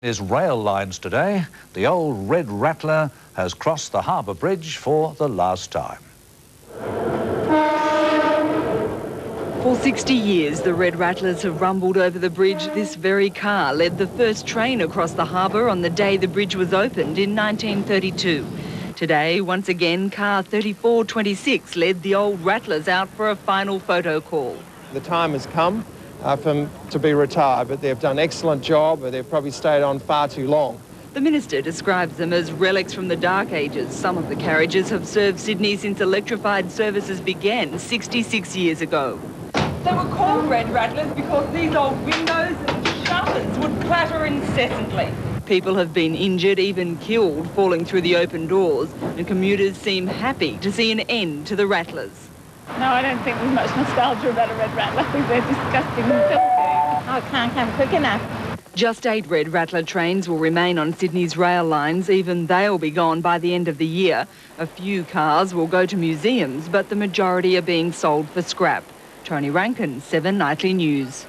Is rail lines today. The old Red Rattler has crossed the Harbour Bridge for the last time. For 60 years, the Red Rattlers have rumbled over the bridge. This very car led the first train across the harbour on the day the bridge was opened in 1932. Today, once again, car 3426 led the old Rattlers out for a final photo call. The time has come for them to be retired, but they've done an excellent job, but they've probably stayed on far too long. The Minister describes them as relics from the dark ages. Some of the carriages have served Sydney since electrified services began 66 years ago. They were called Red Rattlers because these old windows and shutters would clatter incessantly. People have been injured, even killed, falling through the open doors, and commuters seem happy to see an end to the Rattlers. No, I don't think there's much nostalgia about a Red Rattler. I think they're disgusting and filthy. I can't come quick enough. Just 8 Red Rattler trains will remain on Sydney's rail lines. Even they'll be gone by the end of the year. A few cars will go to museums, but the majority are being sold for scrap. Tony Rankin, 7 Nightly News.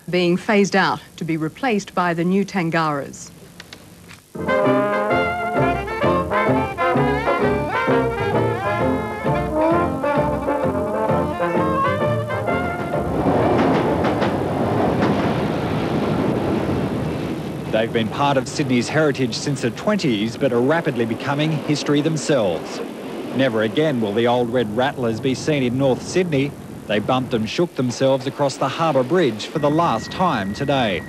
Being phased out to be replaced by the new Tangaras. They've been part of Sydney's heritage since the 20s, but are rapidly becoming history themselves. Never again will the old Red Rattlers be seen in North Sydney. They bumped and shook themselves across the Harbour Bridge for the last time today.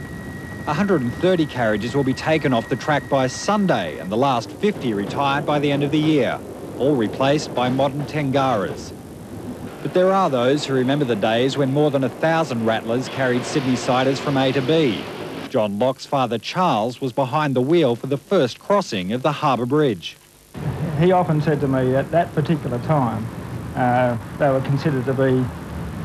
130 carriages will be taken off the track by Sunday, and the last 50 retired by the end of the year, all replaced by modern Tangaras. But there are those who remember the days when more than 1,000 Rattlers carried Sydney-siders from A to B. John Locke's father Charles was behind the wheel for the first crossing of the Harbour Bridge. He often said to me at that particular time they were considered to be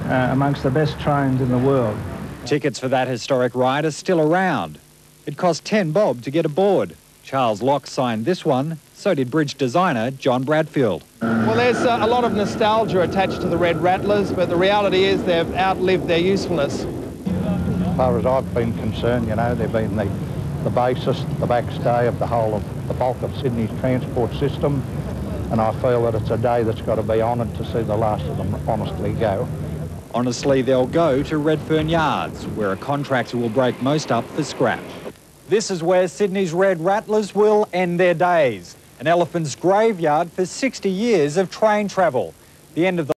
amongst the best trains in the world. Tickets for that historic ride are still around. It cost 10 bob to get aboard. Charles Locke signed this one, so did bridge designer John Bradfield. Well, there's a lot of nostalgia attached to the Red Rattlers, but the reality is they've outlived their usefulness. As far as I've been concerned, you know, they've been the basis, the backstay of the bulk of Sydney's transport system, and I feel that it's a day that's got to be honoured to see the last of them honestly go. Honestly, they'll go to Redfern Yards, where a contractor will break most up for scrap. This is where Sydney's Red Rattlers will end their days. An elephant's graveyard for 60 years of train travel. The end of the